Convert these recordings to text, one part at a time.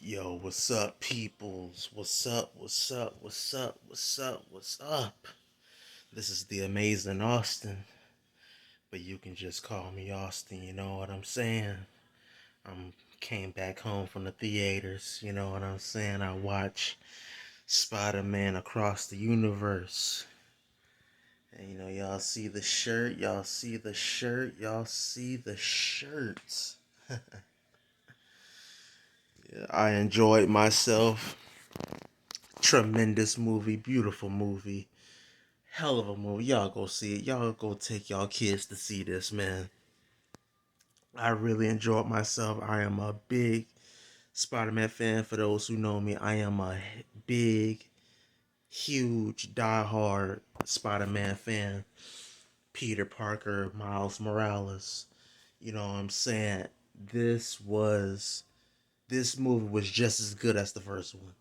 Yo, what's up, peoples? What's up? What's up? What's up? What's up? What's up? This is the amazing Austin, but you can just call me Austin. You know what I'm saying? I'm came back home from the theaters. You know what I'm saying? I watched Spider-Man Across the Universe, and y'all see the shirt. Y'all see the shirt. Y'all see the shirt. Yeah, I enjoyed myself. Tremendous movie, beautiful movie. Hell of a movie. Y'all go see it. Y'all go take y'all kids to see this, man. I really enjoyed myself. I am a big Spider-Man fan. For those who know me, I am a big, huge, die-hard Spider-Man fan. Peter Parker, Miles Morales. You know what I'm saying? This was this movie was just as good as the first one.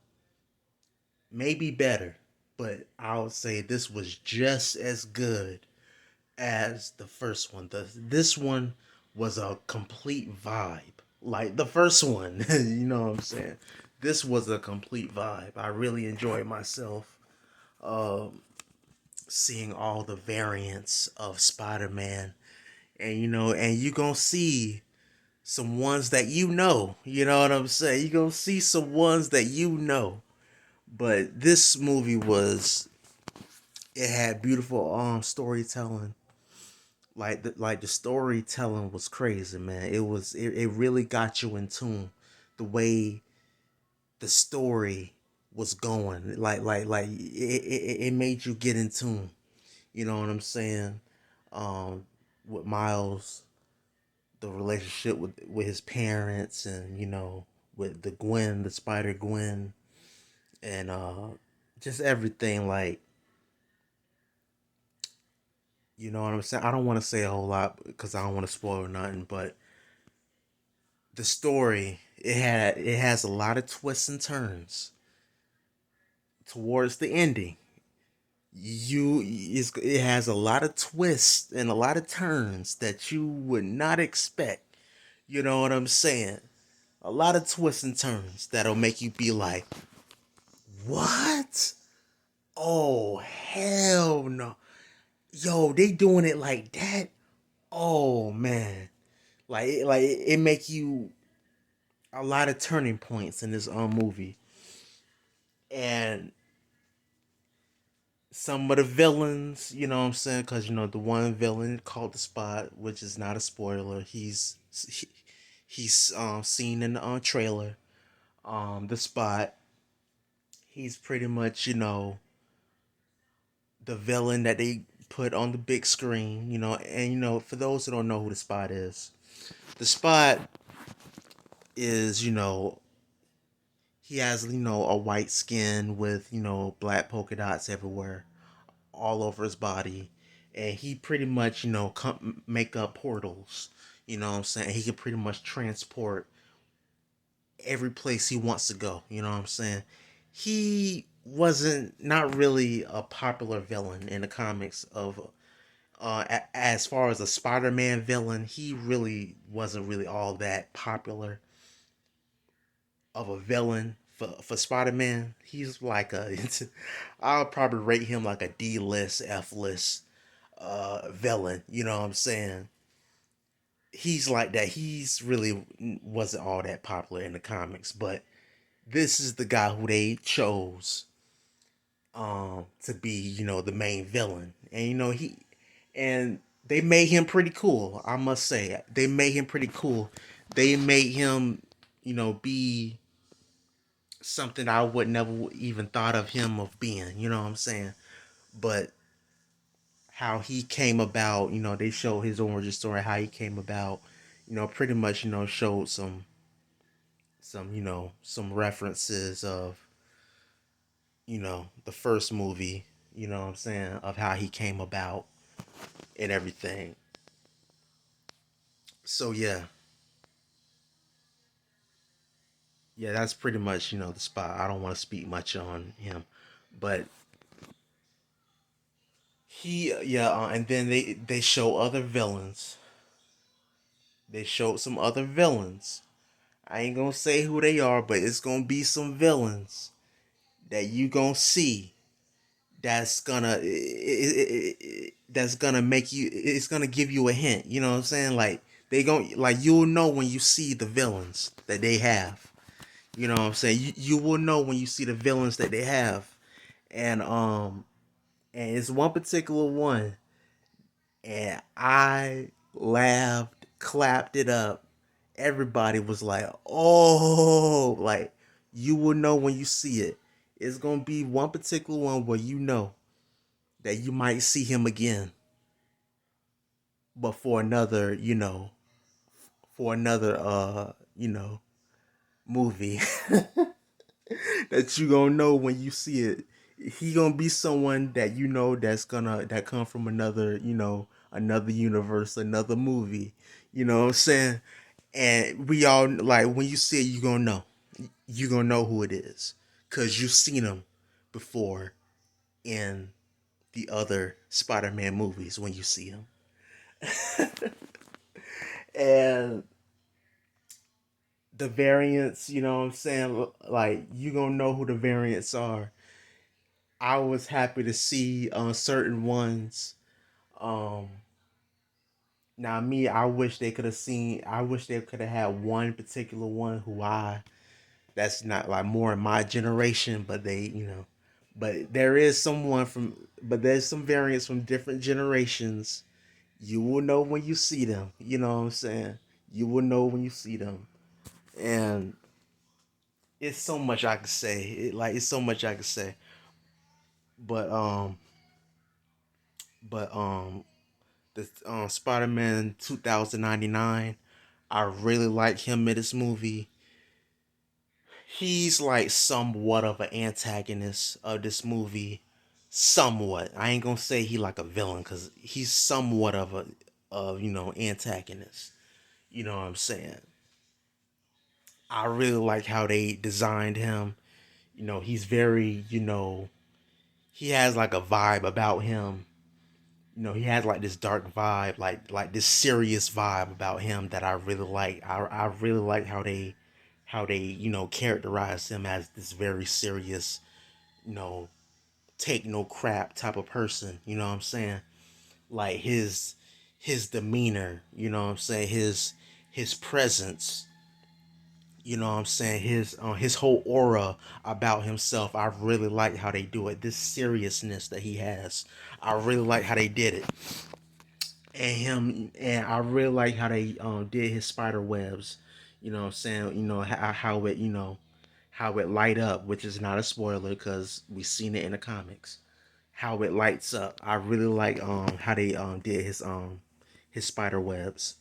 Maybe better, but I would say this was just as good as the first one. This one was a complete vibe. Like the first one, you know what I'm saying? This was a complete vibe. I really enjoyed myself um, seeing all the variants of Spider-Man. And and you gonna see some ones that you know what I'm saying? You gonna see some ones that you know. But this movie it had beautiful storytelling. Like the storytelling was crazy, man. It really got you in tune. The way the story was going, it made you get in tune. You know what I'm saying? With Miles, the relationship with his parents, and with the Spider Gwen, and just everything. Like, you know what I'm saying? I don't want to say a whole lot because I don't want to spoil nothing, but the story it has a lot of twists and turns towards the ending. It has a lot of twists and a lot of turns that you would not expect. You know what I'm saying? A lot of twists and turns that'll make you be like, "What? Oh, hell no. Yo, they doing it like that? Oh man." It make you a lot of turning points in this movie. And some of the villains, you know what I'm saying? Because, the one villain called the Spot, which is not a spoiler, he's seen in the trailer. The Spot, he's pretty much, the villain that they put on the big screen, and, for those who don't know who the Spot is, the Spot is, he has, a white skin with, black polka dots everywhere, all over his body, and he pretty much make up portals. You know what I'm saying? He can pretty much transport every place he wants to go. You know what I'm saying? He wasn't not really a popular villain in the comics of as far as a Spider-Man villain. He really wasn't really all that popular of a villain for Spider-Man. He's like a I'll probably rate him like a D list, F list villain. You know what I'm saying? He's like that. He's really wasn't all that popular in the comics, but this is the guy who they chose to be, the main villain. And and they made him pretty cool, I must say. They made him pretty cool. They made him, be something I would never even thought of him of being, you know what I'm saying? But how he came about, they show his origin story, how he came about, pretty much, showed some references of, the first movie, you know what I'm saying, of how he came about and everything. So yeah, that's pretty much, the Spot. I don't want to speak much on him, but and then they show other villains. They showed some other villains I ain't gonna say who they are, but it's gonna be some villains that you gonna see that's gonna make you, it's gonna give you a hint, you know what I'm saying? Like they gon' like you'll know when you see the villains that they have. You know what I'm saying? You will know when you see the villains that they have. And and it's one particular one, and I laughed, clapped it up. Everybody was like, "Oh!" Like you will know when you see it. It's gonna be one particular one where you know that you might see him again, but for another, for another, movie that you gonna know when you see it. He gonna be someone that you know that come from another, another universe, another movie. You know what I'm saying? And we all like when you see it, you gonna know. You gonna know who it is, cause you've seen him before in the other Spider-Man movies when you see him. And the variants, you know what I'm saying? Like you gonna know who the variants are. I was happy to see certain ones. Um, Now me, I wish they could have seen. I wish they could have had one particular one who I that's not like more in my generation, but but there is someone from, but there's some variants from different generations. You will know when you see them. You know what I'm saying? You will know when you see them, and it's so much I could say. It's so much I could say, but but the Spider-Man 2099. I really like him in this movie. He's like somewhat of an antagonist of this movie. Somewhat. I ain't gonna say he like a villain because he's somewhat of antagonist. You know what I'm saying? I really like how they designed him. He's very, he has like a vibe about him. He has like this dark vibe, like this serious vibe about him that I really like. I really like how they characterize him as this very serious, you know take no crap type of person. You know what I'm saying? Like his demeanor. You know what I'm saying? His presence. You know what I'm saying? His whole aura about himself. I really like how they do it. This seriousness that he has. I really like how they did it. And I really like how they did his spider webs. You know what I'm saying? How it how it light up, which is not a spoiler because we've seen it in the comics. How it lights up. I really like how they did his spider webs.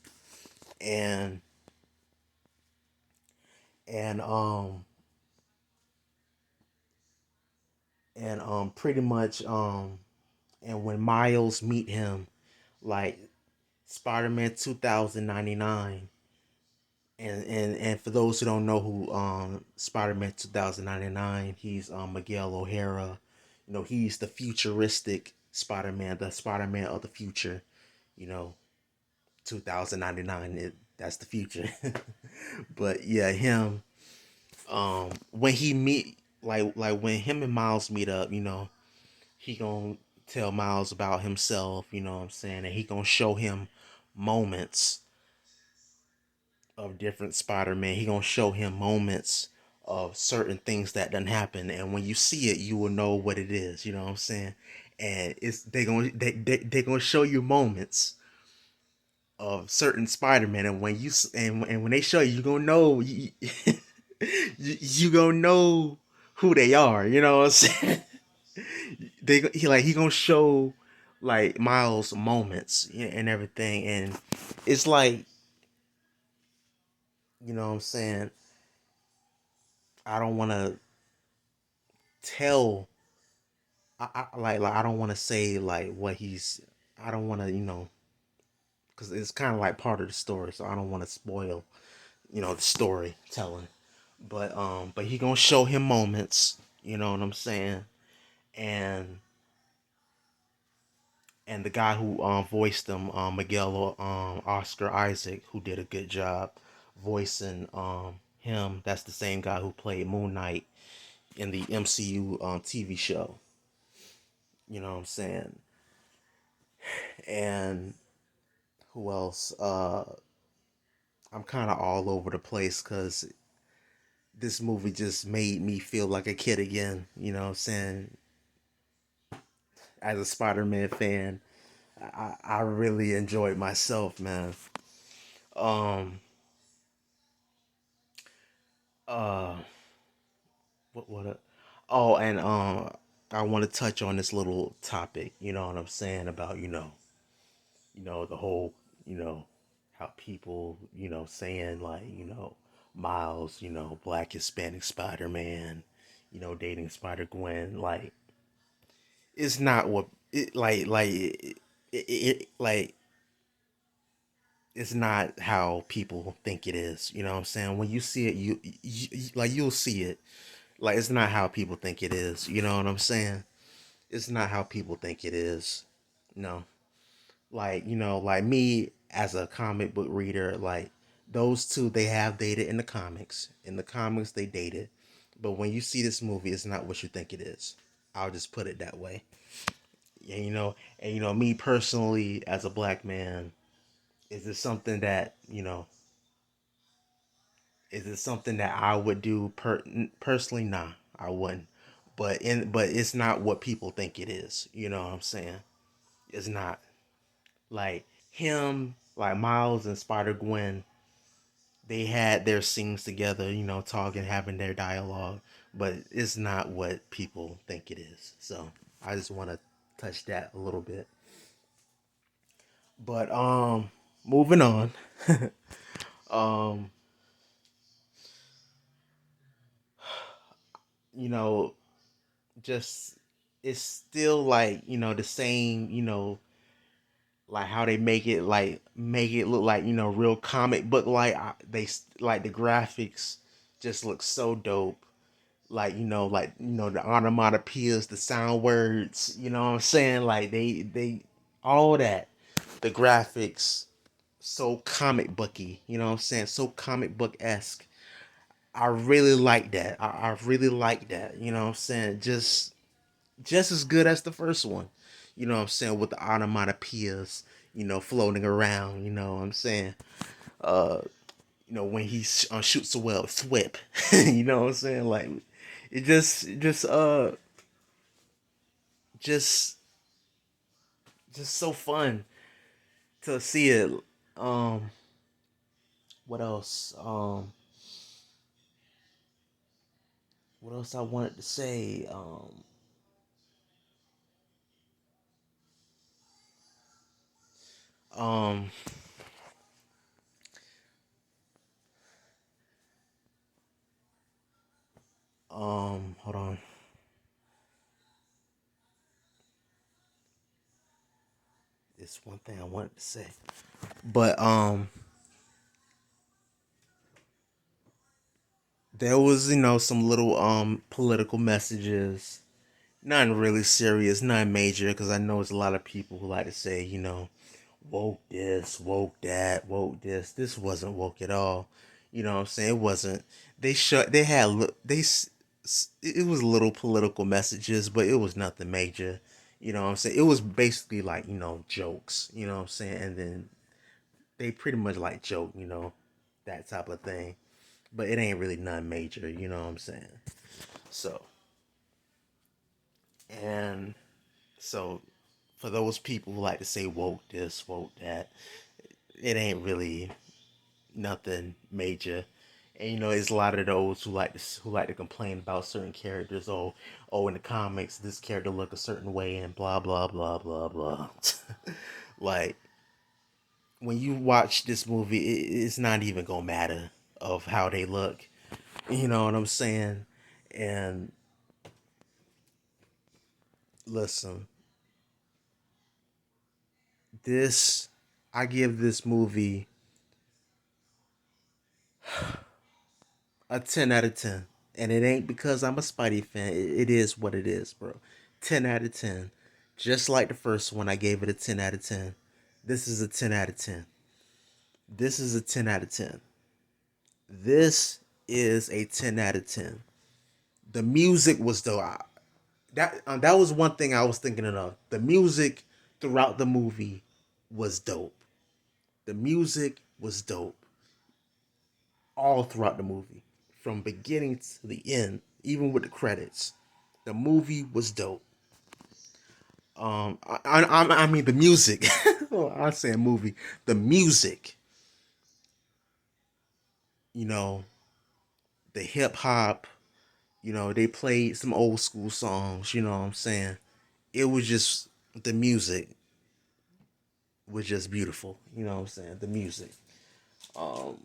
And and pretty much and when Miles meet him, like Spider-Man 2099. And for those who don't know who Spider-Man 2099, he's Miguel O'Hara. He's the futuristic Spider-Man, the Spider-Man of the future. You know, 2099, that's the future. But yeah, him when he meet like when him and Miles meet up, he gonna tell Miles about himself, you know what I'm saying? And he gonna show him moments of different Spider-Man. He gonna show him moments of certain things that done happen, and when you see it, you will know what it is. You know what I'm saying? And it's they gonna show you moments of certain Spider-Man, and and when they show you, you gonna know you gonna know who they are. You know what I'm saying? He gonna show like Miles moments and everything, and it's like, you know what I'm saying. I don't want to tell. I don't want to say like what he's. I don't want to because it's kind of like part of the story, so I don't want to spoil the storytelling. But he gonna show him moments. You know what I'm saying? And the guy who voiced him, Miguel Oscar Isaac, who did a good job voicing Him, that's the same guy who played Moon Knight in the MCU TV show. You know what I'm saying? And who else? I'm kind of all over the place because this movie just made me feel like a kid again. You know what I'm saying? As a Spider-Man fan, I really enjoyed myself, man. Um, uh, what? Oh, and I want to touch on this little topic. You know what I'm saying about the whole you know how people saying like Miles Black Hispanic Spider-Man dating Spider Gwen like it's not what it like it's not how people think it is. You know what I'm saying? When you see it, like you'll see it. Like it's not how people think it is. You know what I'm saying? It's not how people think it is. No. Like, like me as a comic book reader, like those two they have dated in the comics. In the comics they dated. But when you see this movie, it's not what you think it is. I'll just put it that way. And me personally as a black man, is it something that, is it something that I would do personally? Nah, I wouldn't. But it's not what people think it is. You know what I'm saying? It's not. Like him, like Miles and Spider Gwen, they had their scenes together, talking, having their dialogue, but it's not what people think it is. So I just want to touch that a little bit. But moving on. um, you know, just it's still like the same, like how they make it look like real comic book like like the graphics just look so dope, like the onomatopoeias, the sound words, you know what I'm saying, like they all that, the graphics so comic booky, you know what I'm saying, so comic book esque. I really like that. I really like that, you know what I'm saying, just as good as the first one. You know what I'm saying? With the onomatopoeias, floating around, you know what I'm saying? Uh, when he shoots the web, thwip. You know what I'm saying? Like just just so fun to see it. Um what else? What else I wanted to say? Um hold on. It's one thing I wanted to say. But there was, some little political messages. Nothing really serious, nothing major, because I know it's a lot of people who like to say, woke this, woke that, woke this. This wasn't woke at all. You know what I'm saying? It wasn't. They had, it was little political messages, but it was nothing major. You know what I'm saying? It was basically like, jokes, you know what I'm saying? And then they pretty much like joke, that type of thing. But it ain't really nothing major, you know what I'm saying? So, and so for those people who like to say woke this, woke that, it ain't really nothing major. And it's a lot of those who like to complain about certain characters. Oh, in the comics, this character look a certain way, and blah blah blah blah blah. Like when you watch this movie, it's not even gonna matter of how they look. You know what I'm saying? And listen, this I give this movie a 10 out of 10. And it ain't because I'm a Spidey fan. It is what it is, bro. 10 out of 10. Just like the first one, I gave it a 10 out of 10. This is a 10 out of 10. This is a 10 out of 10. This is a 10 out of 10. The music was though that was one thing I was thinking of. The music throughout the movie was dope. The music was dope all throughout the movie, from beginning to the end, even with the credits. The movie was dope. I mean the music. Oh, I'm saying movie. The music, you know, the hip hop. They played some old school songs. You know what I'm saying? It was just the music was just beautiful. You know what I'm saying? The music. Um,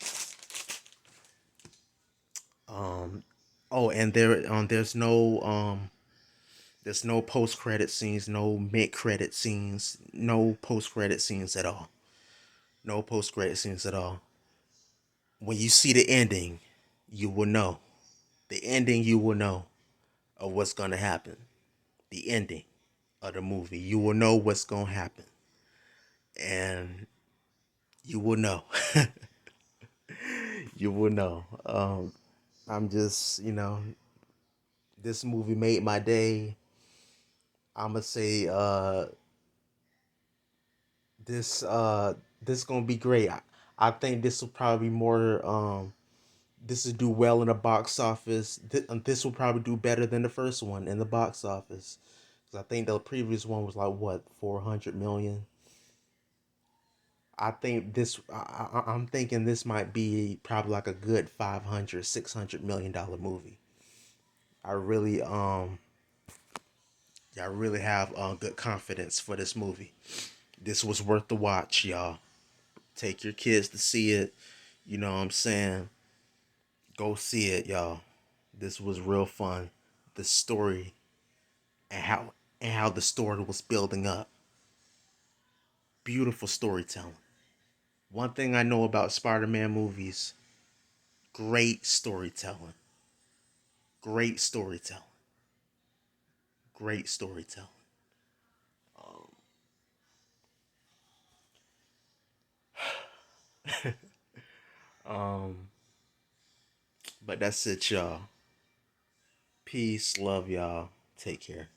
um, oh, and there's no post credit scenes, no mid credit scenes, no post credit scenes at all. No post credit scenes at all. When you see the ending, you will know. The ending, you will know of what's gonna happen. The ending of the movie, you will know what's gonna happen, and you will know. You will know. I'm just, this movie made my day. I'm gonna say, this, this gonna be great. I think this will probably be more. This will do well in the box office. This will probably do better than the first one in the box office. Cause I think the previous one was like what 400 million. I think this. I'm thinking this might be probably like a good 500, $600 million movie. I really I really have good confidence for this movie. This was worth the watch, y'all. Take your kids to see it. You know what I'm saying? Go see it, y'all. This was real fun. The story and how the story was building up. Beautiful storytelling. One thing I know about Spider-Man movies, great storytelling. Great storytelling. Great storytelling. Um, um but that's it, y'all. Peace, love y'all. Take care.